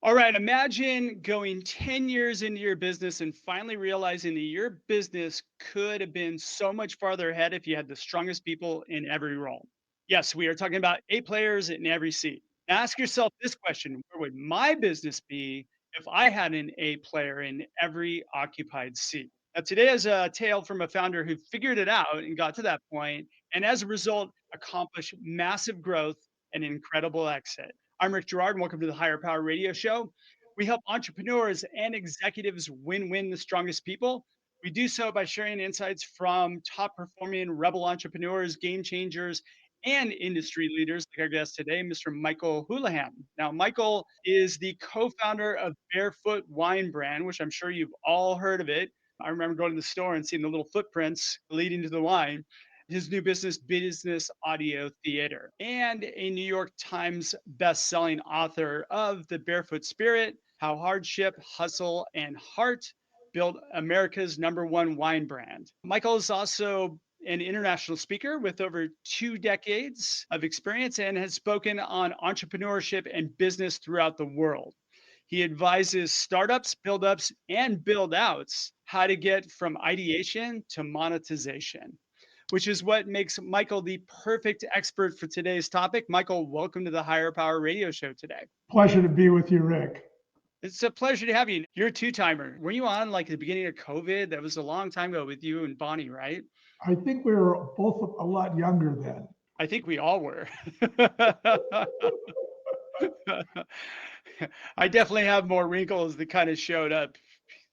All right, imagine going 10 years into your business and finally realizing that your business could have been so much farther ahead if you had the strongest people in every role. Yes, we are talking about A players in every seat. Now ask yourself this question: where would my business be if I had an A player in every occupied seat? Now, today is a tale from a founder who figured it out and got to that point, and as a result, accomplished massive growth and incredible exit. I'm Rick Gerard, and welcome to the Higher Power Radio Show. We help entrepreneurs and executives win the strongest people. We do so by sharing insights from top performing rebel entrepreneurs, game changers, and industry leaders like our guest today, Mr. Michael Houlahan. Now, Michael is the co founder of Barefoot Wine Brand, which I'm sure you've all heard of it. I remember going to the store and seeing the little footprints leading to the wine. His new business audio theater, and a New York Times best-selling author of The Barefoot Spirit: How Hardship, Hustle, and Heart Built America's #1 wine brand. Michael is also an international speaker with over 2 decades of experience and has spoken on entrepreneurship and business throughout the world. He advises startups, build ups, and build outs how to get from ideation to monetization, which is what makes Michael the perfect expert for today's topic. Michael, welcome to the Higher Power Radio Show today. Pleasure to be with you, Rick. It's a pleasure to have you. You're a two-timer. Were you on like the beginning of COVID? That was a long time ago with you and Bonnie, right? I think we were both a lot younger then. I think we all were. I definitely have more wrinkles that kind of showed up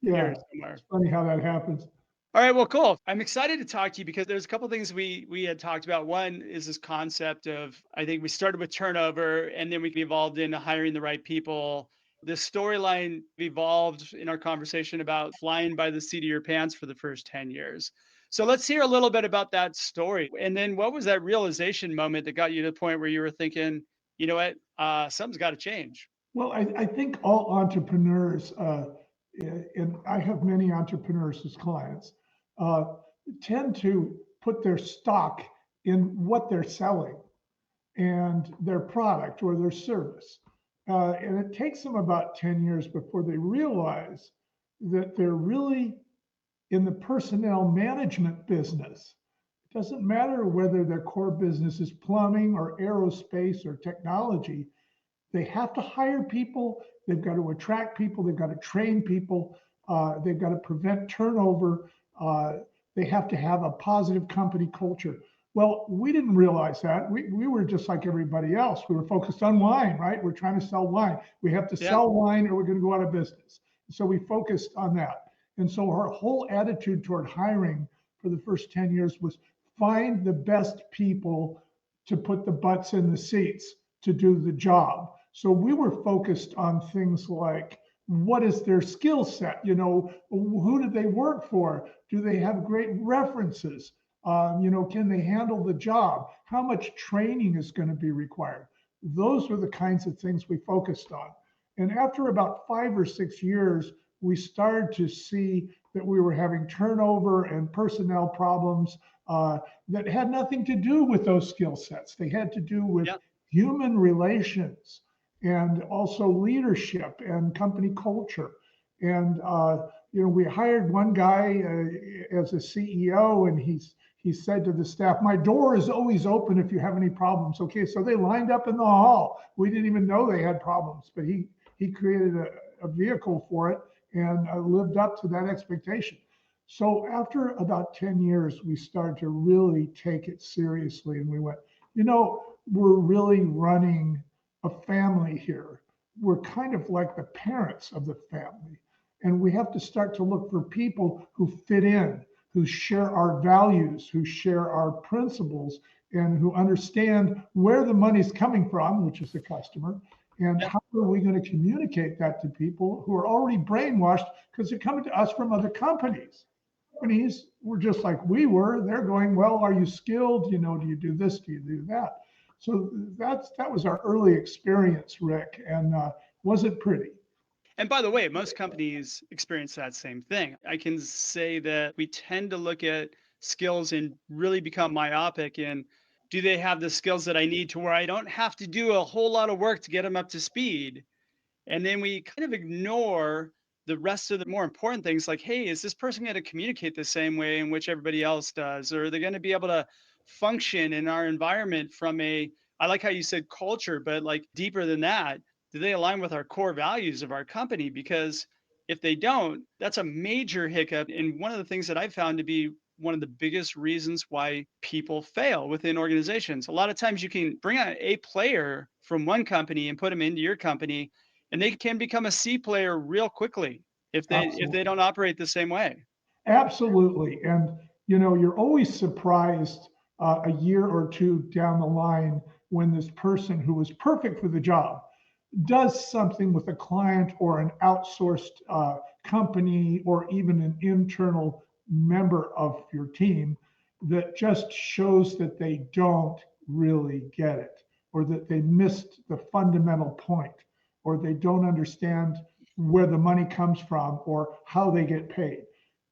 here Yeah, somewhere. it's funny how that happens. All right, well, cool. I'm excited to talk to you because there's a couple things we had talked about. One is this concept of, I think we started with turnover and then we evolved into hiring the right people. The storyline evolved in our conversation about flying by the seat of your pants for the first 10 years. So let's hear a little bit about that story. And then what was that realization moment that got you to the point where you were thinking, you know what, something's got to change? Well, I think all entrepreneurs, and I have many entrepreneurs as clients, uh, tend to put their stock in what they're selling and their product or their service. And it takes them about 10 years before they realize that they're really in the personnel management business. It doesn't matter whether their core business is plumbing or aerospace or technology. They have to hire people. They've got to attract people. They've got to train people. They've got to prevent turnover. They have to have a positive company culture. Well, we didn't realize that. We were just like everybody else. We were focused on wine, right? We're trying to sell wine. We have to Yeah. sell wine or we're going to go out of business. So we focused on that. And so our whole attitude toward hiring for the first 10 years was find the best people to put the butts in the seats to do the job. So we were focused on things like what is their skill set? Who did they work for? Do they have great references? Can they handle the job? How much training is going to be required? Those were the kinds of things we focused on. And after about 5 or 6 years, we started to see that we were having turnover and personnel problems that had nothing to do with those skill sets. They had to do with Yeah. human relations and also leadership and company culture. And we hired one guy as a CEO, and he said to the staff, "My door is always open if you have any problems." Okay, so they lined up in the hall. We didn't even know they had problems, but he created a vehicle for it and lived up to that expectation. So after about 10 years, we started to really take it seriously, and we went, we're really running a family here. We're kind of like the parents of the family. And we have to start to look for people who fit in, who share our values, who share our principles, and who understand where the money's coming from, which is the customer, and how are we going to communicate that to people who are already brainwashed because they're coming to us from other companies. Companies were just like we were. They're going, well, are you skilled? Do you do this? Do you do that? So that was our early experience, Rick, and wasn't pretty. And by the way, most companies experience that same thing. I can say that we tend to look at skills and really become myopic in, do they have the skills that I need to where I don't have to do a whole lot of work to get them up to speed? And then we kind of ignore the rest of the more important things like, hey, is this person going to communicate the same way in which everybody else does? Or are they going to be able to function in our environment from a, I like how you said culture, but like deeper than that, do they align with our core values of our company? Because if they don't, that's a major hiccup. And one of the things that I've found to be one of the biggest reasons why people fail within organizations. A lot of times you can bring out a player from one company and put them into your company, and they can become a C player real quickly if they Absolutely. don't operate the same way. Absolutely. And, you're always surprised a year or two down the line when this person who was perfect for the job does something with a client or an outsourced company or even an internal member of your team that just shows that they don't really get it, or that they missed the fundamental point, or they don't understand where the money comes from or how they get paid.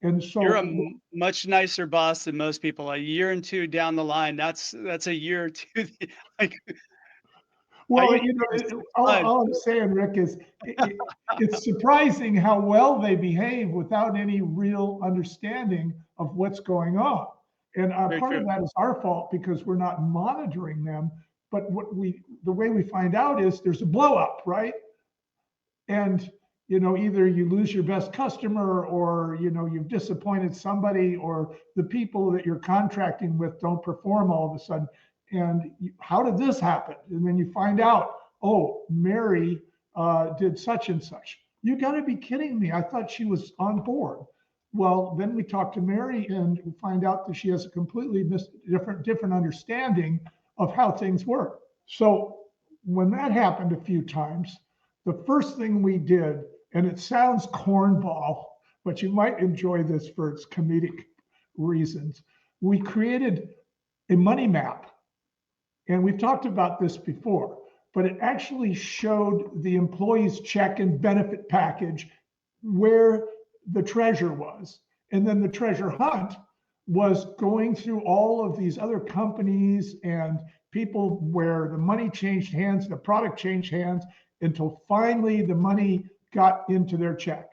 And You're a so, much nicer boss than most people. A year and 2 down the line, that's a year or 2 like, I well, used to give 'em 6 months. all I'm saying, Rick, is it's surprising how well they behave without any real understanding of what's going on. And Very part of true. that is our fault because we're not monitoring them. But the way we find out is there's a blow up, right? And either you lose your best customer, or you've disappointed somebody, or the people that you're contracting with don't perform all of a sudden. And how did this happen? And then you find out, oh, Mary did such and such. You got to be kidding me. I thought she was on board. Well, then we talk to Mary and we find out that she has a completely different understanding of how things work. So when that happened a few times, the first thing we did, and it sounds cornball, but you might enjoy this for its comedic reasons, we created a money map. And we've talked about this before, but it actually showed the employee's check and benefit package where the treasure was. And then the treasure hunt was going through all of these other companies and people where the money changed hands, the product changed hands, until finally the money got into their check.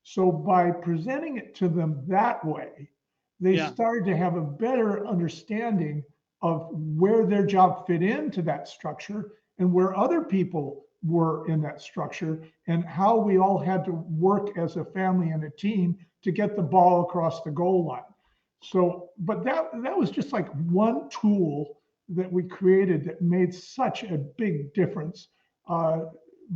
So by presenting it to them that way, they Yeah. started to have a better understanding of where their job fit into that structure and where other people were in that structure, and how we all had to work as a family and a team to get the ball across the goal line. So, but that was just like one tool that we created that made such a big difference. Uh,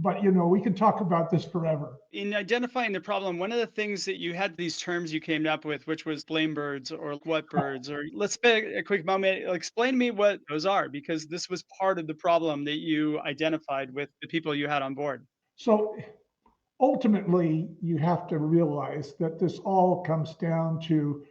but we can talk about this forever. In identifying the problem, one of the things that you had these terms you came up with, which was blame birds or what birds, or let's spend a quick moment. Explain to me what those are, because this was part of the problem that you identified with the people you had on board. So ultimately, you have to realize that this all comes down to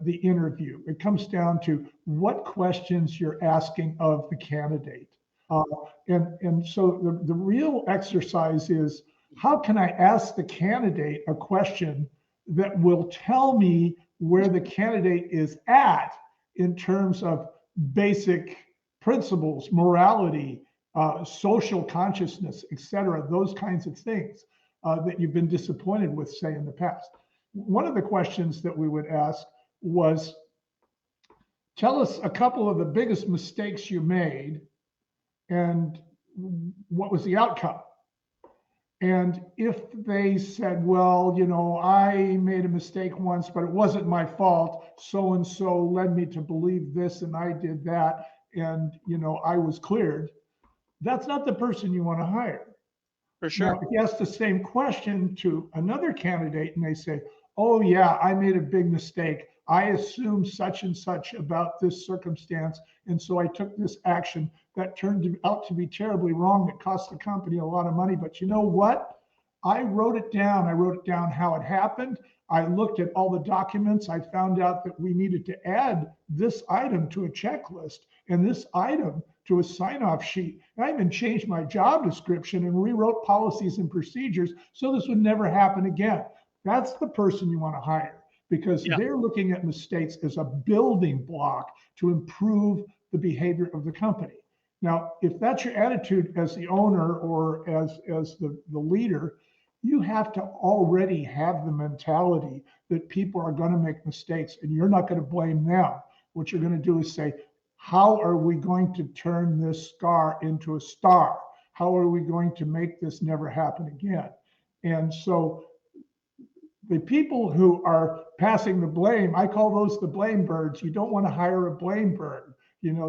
the interview. It comes down to what questions you're asking of the candidate. Uh, and so the real exercise is, how can I ask the candidate a question that will tell me where the candidate is at in terms of basic principles, morality, social consciousness, et cetera, those kinds of things that you've been disappointed with, say, in the past. One of the questions that we would ask was, tell us a couple of the biggest mistakes you made and what was the outcome. And if they said, well, I made a mistake once, but it wasn't my fault, so and so led me to believe this and I did that, and I was cleared, that's not the person you want to hire. For Now, sure. if you ask the same question to another candidate and they say, oh, yeah, I made a big mistake. I assumed such and such about this circumstance. And so I took this action that turned out to be terribly wrong, that cost the company a lot of money. But you know what? I wrote it down. I wrote it down how it happened. I looked at all the documents. I found out that we needed to add this item to a checklist and this item to a sign off sheet. And I even changed my job description and rewrote policies and procedures so this would never happen again. That's the person you want to hire, because Yeah. they're looking at mistakes as a building block to improve the behavior of the company. Now, if that's your attitude as the owner or as the leader, you have to already have the mentality that people are going to make mistakes and you're not going to blame them. What you're going to do is say, how are we going to turn this scar into a star? How are we going to make this never happen again? And so the people who are passing the blame, I call those the blame birds. You don't want to hire a blame bird.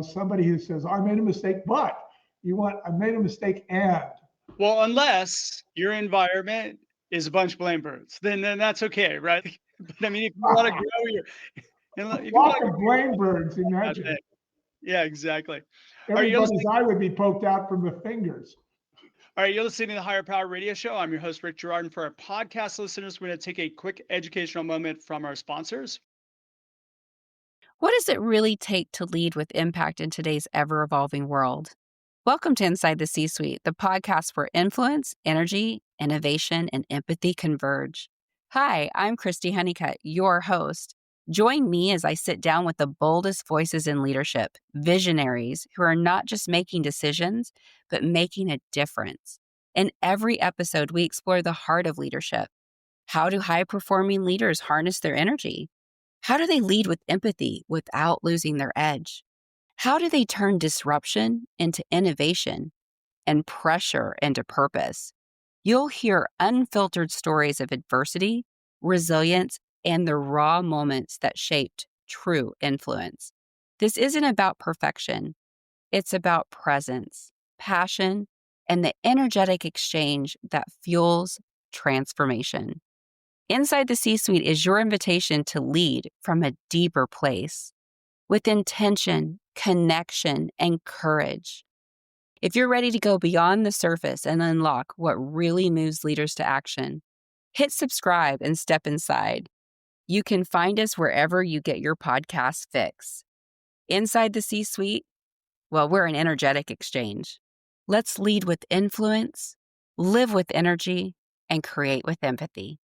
Somebody who says, I made a mistake, but you want, I made a mistake and. Well, unless your environment is a bunch of blame birds, then that's okay, right? But I mean, if you want to grow your, if you want Flock to of blame birds, grow that imagine. thing, yeah, exactly. Are you Everybody's listening? eye would be poked out from the fingers. All right, you're listening to the Higher Power Radio Show. I'm your host, Rick Gerard, and for our podcast listeners, we're going to take a quick educational moment from our sponsors. What does it really take to lead with impact in today's ever evolving world? Welcome to Inside the C Suite, the podcast where influence, energy, innovation, and empathy converge. Hi, I'm Christy Honeycutt, your host. Join me as I sit down with the boldest voices in leadership, visionaries who are not just making decisions, but making a difference. In every episode, we explore the heart of leadership. How do high performing leaders harness their energy? How do they lead with empathy without losing their edge? How do they turn disruption into innovation and pressure into purpose? You'll hear unfiltered stories of adversity, resilience, and the raw moments that shaped true influence. This isn't about perfection. It's about presence, passion, and the energetic exchange that fuels transformation. Inside the C Suite is your invitation to lead from a deeper place with intention, connection, and courage. If you're ready to go beyond the surface and unlock what really moves leaders to action, hit subscribe and step inside. You can find us wherever you get your podcast fix. Inside the C Suite, well, we're an energetic exchange. Let's lead with influence, live with energy, and create with empathy.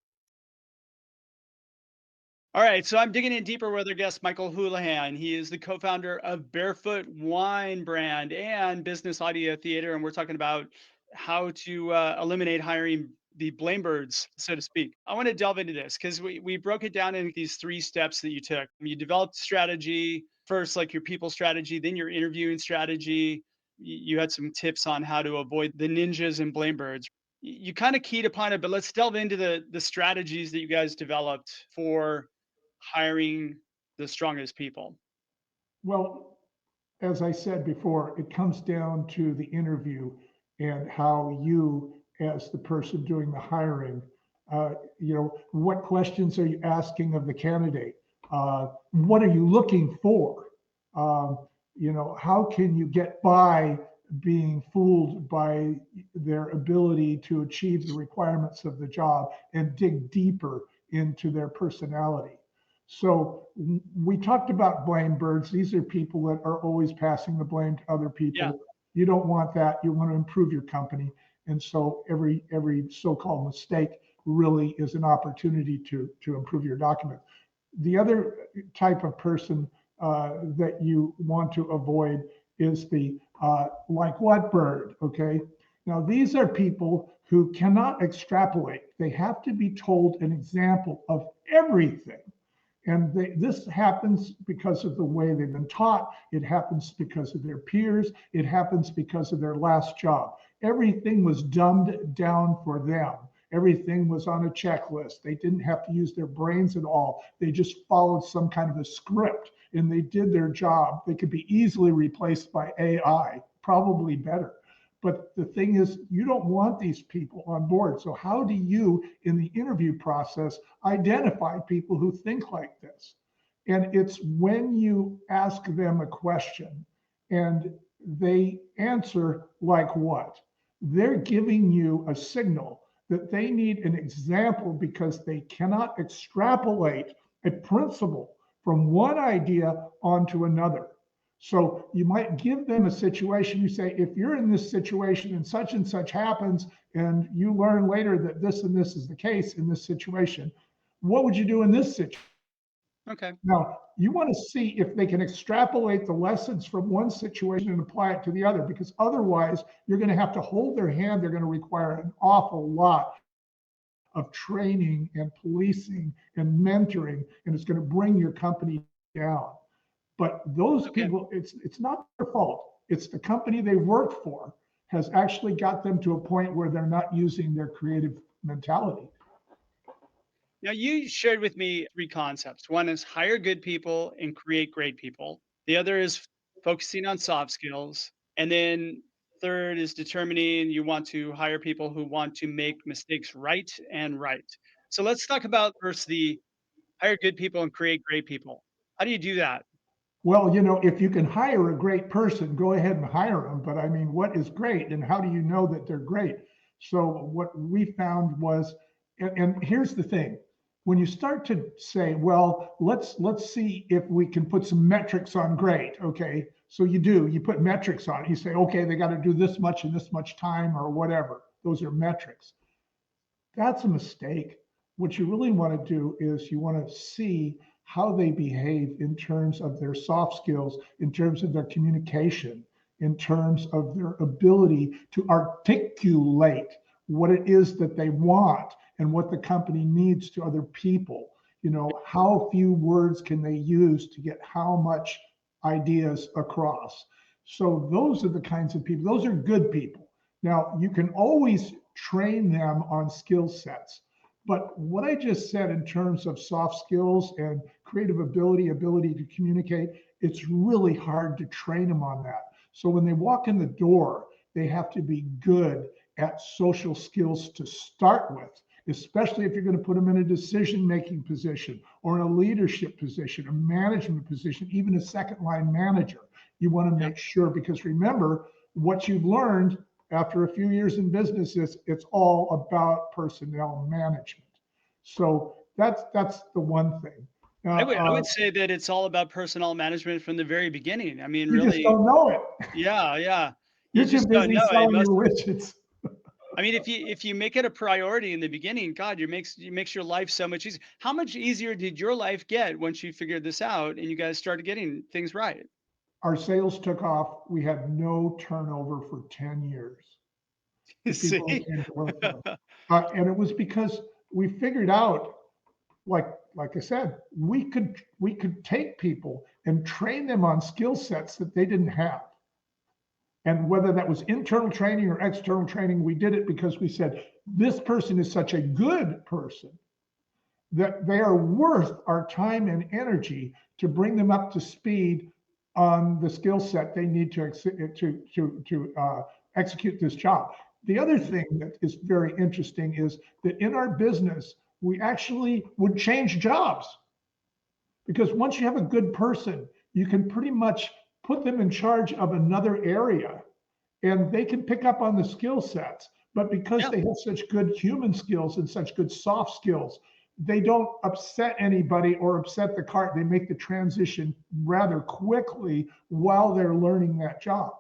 All right, so I'm digging in deeper with our guest, Michael Houlahan. He is the co-founder of Barefoot Wine Brand and Business Audio Theater, and we're talking about how to eliminate hiring the blame birds, so to speak. I want to delve into this because we broke it down into these 3 steps that you took. You developed strategy first, like your people strategy, then your interviewing strategy. You had some tips on how to avoid the ninjas and blame birds. You kind of keyed upon it, but let's delve into the strategies that you guys developed for hiring the strongest people. Well, as I said before, it comes down to the interview and how you, as the person doing the hiring, what questions are you asking of the candidate? What are you looking for? Um, how can you get by being fooled by their ability to achieve the requirements of the job and dig deeper into their personality? So we talked about blame birds. These are people that are always passing the blame to other Yeah. people. You don't want that. You want to improve your company. And so every so-called mistake really is an opportunity to improve your document. The other type of person that you want to avoid is the like what bird, okay? Now, these are people who cannot extrapolate. They have to be told an example of everything. And this happens because of the way they've been taught. It happens because of their peers. It happens because of their last job. Everything was dumbed down for them. Everything was on a checklist. They didn't have to use their brains at all. They just followed some kind of a script and they did their job. They could be easily replaced by AI, probably better. But the thing is, you don't want these people on board. So, how do you, in the interview process, identify people who think like this? And it's when you ask them a question and they answer like what? They're giving you a signal that they need an example because they cannot extrapolate a principle from one idea onto another. So you might give them a situation. You say, if you're in this situation and such happens, and you learn later that this and this is the case in this situation, what would you do in this situation? Okay. Now, you want to see if they can extrapolate the lessons from one situation and apply it to the other, because otherwise you're going to have to hold their hand. They're going to require an awful lot of training and policing and mentoring, and it's going to bring your company down. But those Okay. people, it's not their fault. It's the company they work for has actually got them to a point where they're not using their creative mentality. Now, you shared with me three concepts. One is hire good people and create great people. The other is focusing on soft skills. And then third is determining you want to hire people who want to make mistakes right and right. So let's talk about first the hire good people and create great people. How do you do that? Well, if you can hire a great person, go ahead and hire them. But I mean, what is great and how do you know that they're great? So what we found was, and here's the thing. When you start to say, well, let's see if we can put some metrics on great. Okay. So you put metrics on it. You say, okay, they got to do this much in this much time or whatever. Those are metrics. That's a mistake. What you really want to do is you want to see how they behave in terms of their soft skills, in terms of their communication, in terms of their ability to articulate what it is that they want and what the company needs to other people. How few words can they use to get how much ideas across? So those are the kinds of people, those are good people. Now, you can always train them on skill sets. But what I just said in terms of soft skills and creative ability to communicate, it's really hard to train them on that. So when they walk in the door, they have to be good at social skills to start with, especially if you're going to put them in a decision-making position or in a leadership position, a management position, even a second line manager. You want to Yeah. make sure, because remember, what you've learned after a few years in business is it's all about personnel management. So that's the one thing. I would say that it's all about personnel management from the very beginning. I mean, You just really, don't know it. yeah, yeah. You You're too just don't busy know. It selling your must. widgets. I mean, if you make it a priority in the beginning, God, you makes your life so much easier. How much easier did your life get once you figured this out and you guys started getting things right? Our sales took off. We had no turnover for 10 years. The See? people who came to work for us. And it was because we figured out, like I said, we could take people and train them on skill sets that they didn't have. And whether that was internal training or external training, we did it because we said, this person is such a good person that they are worth our time and energy to bring them up to speed on the skill set they need to execute this job. The other thing that is very interesting is that in our business, we actually would change jobs, because once you have a good person, you can pretty much put them in charge of another area and they can pick up on the skill sets. But because Yeah. they have such good human skills and such good soft skills, they don't upset anybody or upset the cart. They make the transition rather quickly while they're learning that job.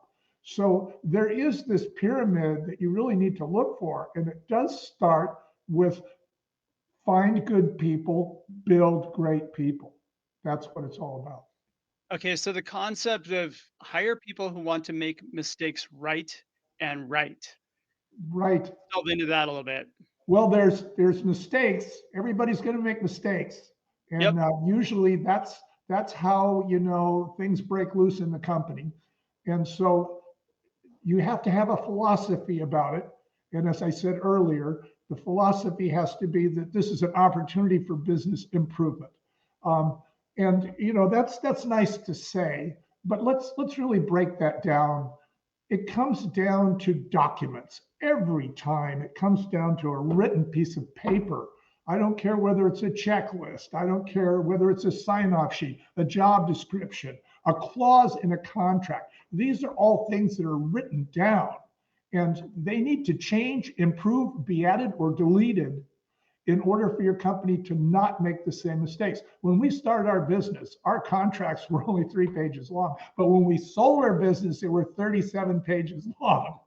So there is this pyramid that you really need to look for. And it does start with find good people, build great people. That's what it's all about. Okay, so the concept of hire people who want to make mistakes right and right. Right. Delve into that a little bit. Well, there's mistakes. Everybody's going to make mistakes, Yep. and usually that's how things break loose in the company. And so you have to have a philosophy about it. And as I said earlier, the philosophy has to be that this is an opportunity for business improvement. Um, and that's nice to say, but let's really break that down. It comes down to documents. Every time it comes down to a written piece of paper. I don't care whether it's a checklist. I don't care whether it's a sign off sheet, a job description, a clause in a contract. These are all things that are written down, and they need to change, improve, be added, or deleted in order for your company to not make the same mistakes. When we started our business, our contracts were only 3 pages long, but when we sold our business, they were 37 pages long.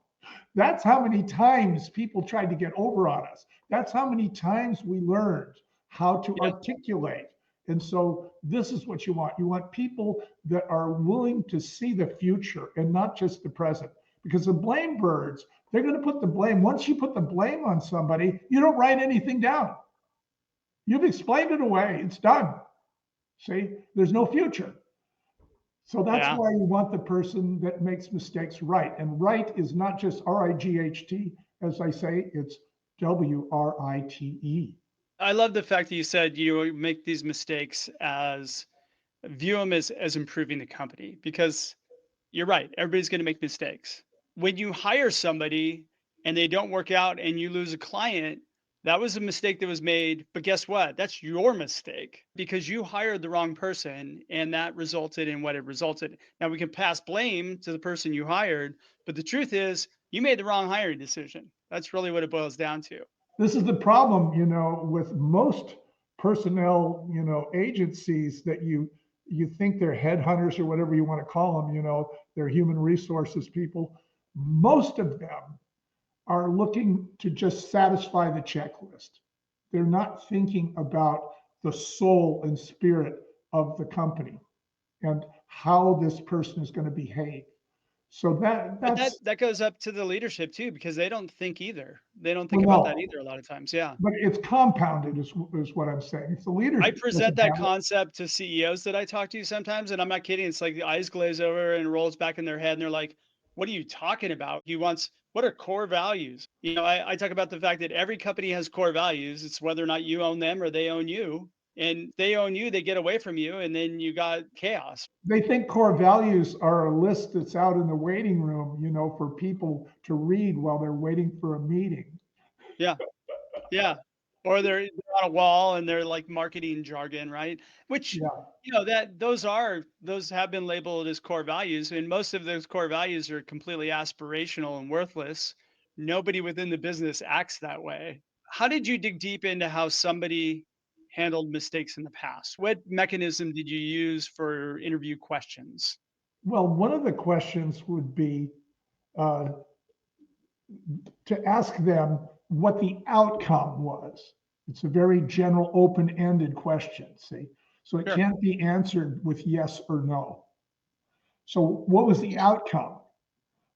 That's how many times people tried to get over on us. That's how many times we learned how to Yeah. articulate And so this is what you want. You want people that are willing to see the future and not just the present. Because the blame birds, they're going to put the blame. Once you put the blame on somebody, you don't write anything down. You've explained it away. It's done. See, there's no future. So that's Yeah. why you want the person that makes mistakes right. And right is not just Right, as I say, it's Write. I love the fact that you said you make these mistakes as view them as improving the company because you're right. Everybody's going to make mistakes. When you hire somebody and they don't work out and you lose a client, that was a mistake that was made. But guess what? That's your mistake because you hired the wrong person and that resulted in what it resulted. Now we can pass blame to the person you hired, but the truth is you made the wrong hiring decision. That's really what it boils down to. This is the problem, with most personnel, agencies that you think they're headhunters or whatever you want to call them, they're human resources people. Most of them are looking to just satisfy the checklist. They're not thinking about the soul and spirit of the company and how this person is going to behave. So that But that's that goes up to the leadership too, because they don't think either. They don't think well, about that no, either a lot of times. Yeah. but it's compounded is what I'm saying. If the I leadership present doesn't that have it, concept to CEOs that I talk to sometimes, and I'm not kidding. It's like the eyes glaze over and rolls back in their head, and they're like, "What are you talking about?" He wants, "What are core values?" I talk about the fact that every company has core values. It's whether or not you own them or they own you. And they own you, they get away from you, and then you got chaos. they think core values are a list that's out in the waiting room, for people to read while they're waiting for a meeting. Yeah. Yeah. Or they're on a wall and they're like marketing jargon, right? Which, Yeah. that those have been labeled as core values, and most of those core values are completely aspirational and worthless. Nobody within the business acts that way. How did you dig deep into how somebody handled mistakes in the past? What mechanism did you use for interview questions? Well, one of the questions would be uh, to ask them what the outcome was. It's a very general, open ended question, see? So it Sure. can't be answered with yes or no. So, what was the outcome?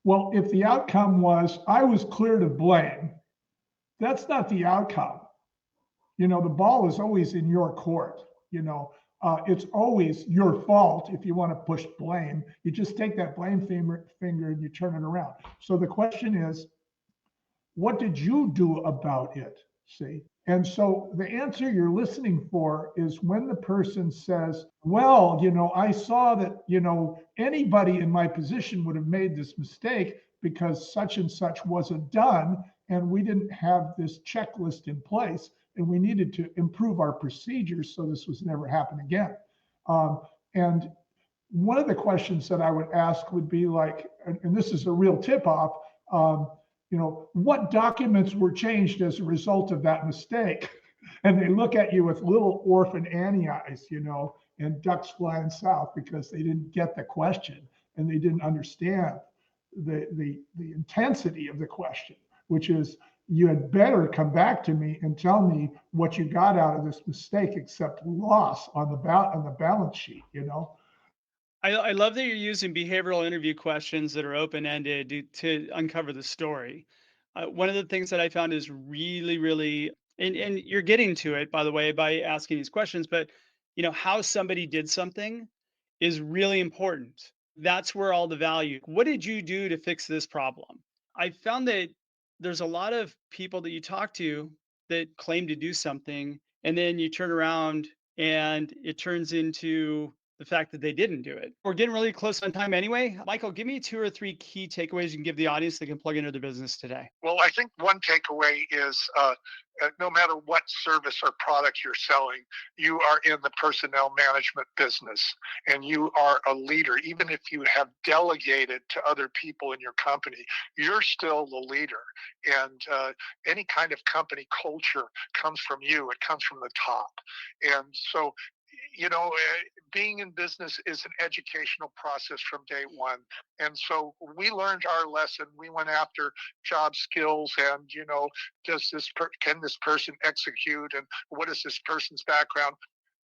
Well, if the outcome was I was cleared of blame, that's not the outcome. The ball is always in your court. It's always your fault if you want to push blame. You just take that blame finger and you turn it around. So the question is, what did you do about it? See? And so the answer you're listening for is when the person says, well, I saw that, anybody in my position would have made this mistake because such and such wasn't done. And we didn't have this checklist in place. And we needed to improve our procedures so this was never happen again. And one of the questions that I would ask would be like, and this is a real tip off, what documents were changed as a result of that mistake? And they look at you with little orphan Annie eyes, and ducks flying south because they didn't get the question and they didn't understand the intensity of the question, which is you had better come back to me and tell me what you got out of this mistake except loss on the balance sheet, I love that you're using behavioral interview questions that are open ended to uncover the story. One of the things that I found is really, really, and you're getting to it, by the way, by asking these questions, but how somebody did something is really important. That's where all the value. What did you do to fix this problem? I found that there's a lot of people that you talk to that claim to do something, and then you turn around and it turns into the fact that they didn't do it. We're getting really close on time anyway. Michael, give me 2 or 3 key takeaways you can give the audience that can plug into their business today. Well, I think one takeaway is no matter what service or product you're selling, you are in the personnel management business and you are a leader. Even if you have delegated to other people in your company, you're still the leader. And any kind of company culture comes from you, it comes from the top. And so, being in business is an educational process from day one. And so we learned our lesson. We went after job skills and, can this person execute and what is this person's background?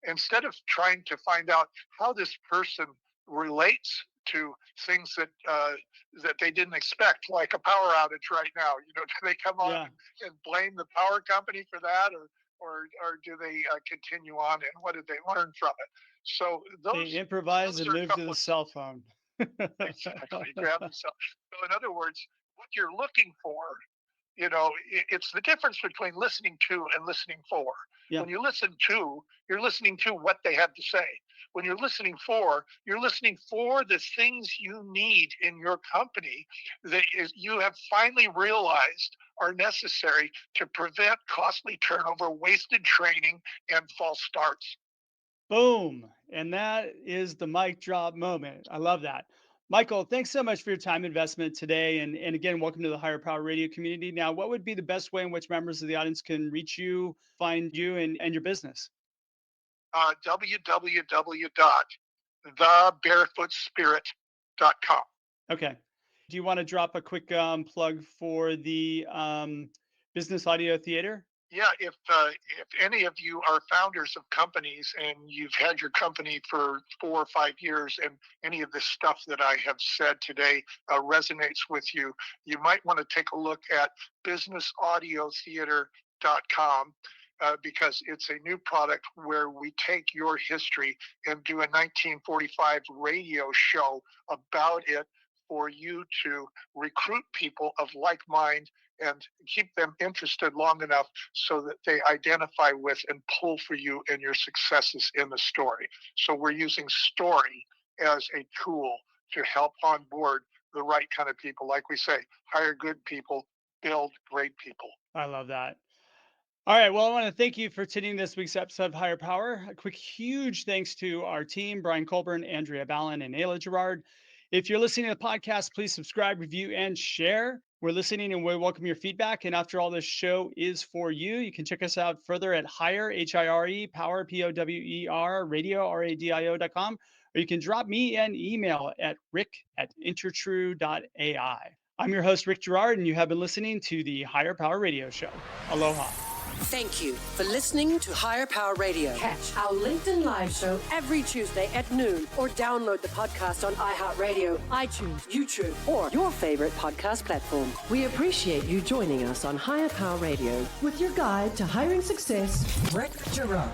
instead of trying to find out how this person relates to things that they didn't expect, like a power outage right now. Do they come on Yeah. and blame the power company for that, or do they continue on, and what did they learn from it? So They improvise and are a move to couple the of cell phone. exactly grab themselves. So in other words, what you're looking for, it's the difference between listening to and listening for. Yeah. When you listen to, you're listening to what they have to say. When you're listening for, you're listening for the things you need in your company that you have finally realized are necessary to prevent costly turnover, wasted training, and false starts. Boom. And that is the mic drop moment. I love that. Michael, thanks so much for your time investment today. And again, welcome to the Higher Power Radio community. Now, what would be the best way in which members of the audience can reach you, find you, and your business? www.thebarefootspirit.com. Okay. Do you want to drop a quick plug for the Business Audio Theater? Yeah, if any of you are founders of companies and you've had your company for 4 or 5 years, and any of this stuff that I have said today resonates with you, you might want to take a look at businessaudiotheater.com. Because it's a new product where we take your history and do a 1945 radio show about it for you to recruit people of like mind and keep them interested long enough so that they identify with and pull for you and your successes in the story. So we're using story as a tool to help onboard the right kind of people. Like we say, hire good people, build great people. I love that. All right. Well, I want to thank you for attending this week's episode of Higher Power. A quick, huge thanks to our team, Brian Colburn, Andrea Ballin, and Ayla Gerard. If you're listening to the podcast, please subscribe, review, and share. We're listening and we welcome your feedback. And after all, this show is for you. You can check us out further at Higher, H-I-R-E, Power, P-O-W-E-R, Radio, R-A-D-I-O.com. Or you can drop me an email at rick@intertrue.ai. I'm your host, Rick Gerard, and you have been listening to the Higher Power Radio Show. Aloha. Thank you for listening to Higher Power Radio. Catch our LinkedIn Live show every Tuesday at noon, or download the podcast on iHeartRadio, iTunes, YouTube, or your favorite podcast platform. We appreciate you joining us on Higher Power Radio with your guide to hiring success, Rick Gerard.